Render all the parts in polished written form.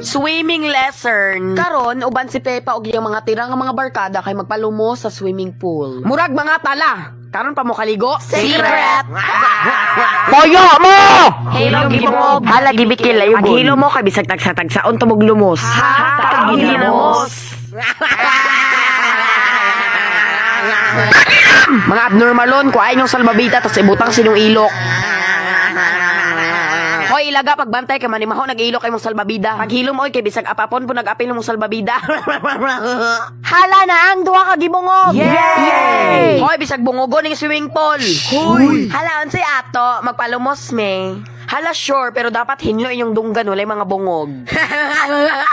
Swimming lesson. Karon uban si Pepa og iyang mga tirang nga mga barkada kay magpalumo sa swimming pool. Murag mga tala. Karon pa mo kaligo. Secret! Toyo mo! Hello, gibong. Hala, gibikil layo. Ang hilo mo kay bisag tagsa-tagsaon tumog lumos. Mga abnormalon, kuhain yung salbabita tapos ibutang sinong ilok. Hoy, ilaga pagbantay kay manimaho nag-ilok kay mong salbabida. Paghilom oy kay bisag apapon po nag-apil mong salbabida. Hala na ang duha ka gibungog! Yay! Hoy, bisag bungogo ning swimming pool. Hoy! Hala, unsay ato, magpalumos me. Hala, sure, pero dapat hinlo inyong dunggan walay mga bungog.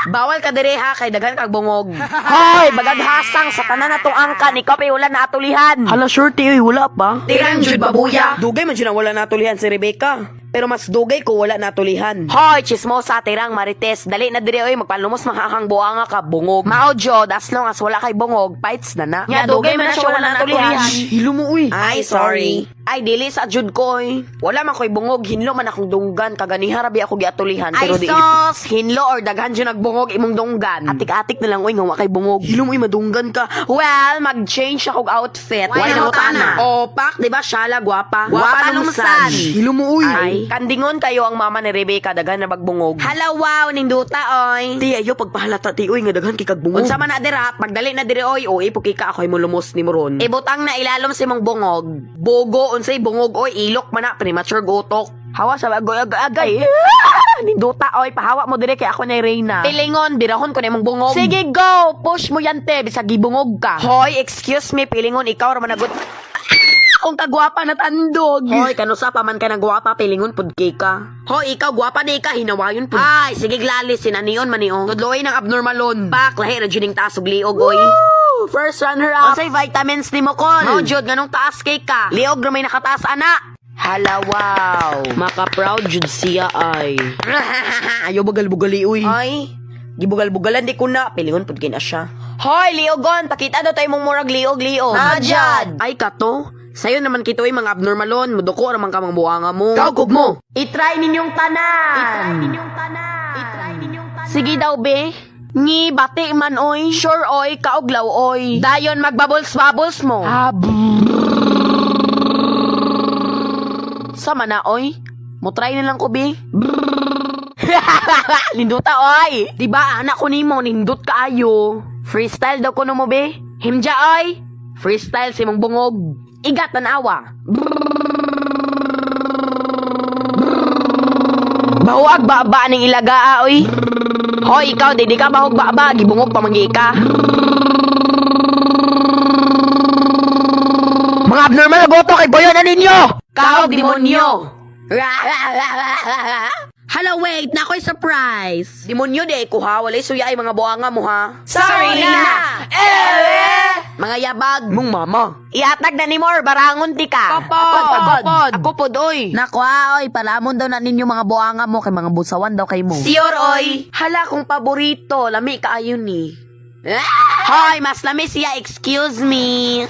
Bawal ka dire ha, kay daghan kag bungog. Hoy! Bagaghasang sa tanan natong angkan, ikaw pa'y wala na atulihan. Hala, sure, tiyoy, wala pa. Tirang jud babuya. Dugay man jud ang wala natulihan si Rebecca. Pero mas dugay ko wala natulihan. Hoy, chismosa, tirang marites. Dali na dire oy, magpalumos makakang buanga ka, bungog. Mao jud, as long as wala kay bungog, fights na na. Ya, dugay man na siya wala natulihan. Hilo mo uy. Ay, sorry. Ay, dili sa jud ko oy. Wala man ko'y bungog, hinlo man akong dunggan. Kaganiha rabi ako giatulihan. Pero Ay, di sos! hinlo or daghan jud nagbungog imong dunggan. Atik-atik na lang oy, nga wa kay bungog. Hilo mo uy, madunggan ka. Well, mag-change akong outfit. Why not, not, ana? O, pak, di ba, Shala, gwapa? Gwapa lumsan. Hilo mo uy. Ay, kandingon kayo ang mama ni Rebecca, daghan na magbungog. Hala, wow, ninduta oy. Ti, ayo, pagpahalata ti, oy, nga daghan kikag bungog. Unsa man na dira, pagdali na dire oy, oy, pukika ako'y mulumos ni Moron. Ibutang na ilalom si mong bungog. Bogo, unsay bungog, oy, ilok man na, premature gotok. Hawa sa agay. Ninduta, oy, pahawa mo dire kay ako na Reyna. Pilingon, birahon ko na imong bungog. Sige, go! Push mo yan, te, bisag gibungog ka. Hoy, excuse me, pilingon, ikaw raman nagot. Kung kagwapa na tandog. Hoy, kanusa pa man ka ng gwapa, pilingon pudki ka. Hoy, ikaw gwapa di ka, hinawayon pud. Ay, sige glalis, sinanion maniong. Tudloy ng abnormalon. Bak, lahi na juning taas ug liog, oy. First runner up. Unsay vitamins ni mo kon? Mao jud ganong taas kay ka. Liog ra may nakataas ana. Hala, wow. Maka-proud jud siya ay. Ayo bugal-bugali uy. Ay, gibugal-bugalan di ko na. Pilingon pud na siya. Hoy, liogon, pakita daw tayo mong murag liog-liog. Najad. Ay, kato. Sa'yo naman kito ay mga abnormalon. Muduko naman ka mga buhanga mo. Kaugog mo. I-try ninyong tanan. Sige daw, be. Ngi, bati man, oy. Sure, oy. Kauglaw, oy. Dayon, magbabbles-bubbles mo. Sama na, oy. Mo try na lang ko, be. Linduta, oy. Diba, anak ko nimo, nindut kaayo. Freestyle daw ko no mo, be. Himja, oy. Freestyle si mong bungog. Igat tanawa. Bahuag ba ning ilaga, oy. Hoy, ikaw, di ka bahog ba, gibungog pa mangi ka. Mga abnormal na goto kay boyo na ninyo! Kaog, demonyo! Hello, wait, na ako'y surprise. Demonyo di ko ha, walay suya ay mga buanga mo ha. Sorry na! Mga yabag. Mong mama. Iatag na ni Mor, barangon ti ka. Kapod. Ako pod, oy. Nakwa, oy, palamon daw na ninyo mga buanga mo kay mga busawan daw kay mo. Siyor, oy. Hala kong paborito, lami kaayo ni. Hoy, mas lami siya, excuse me.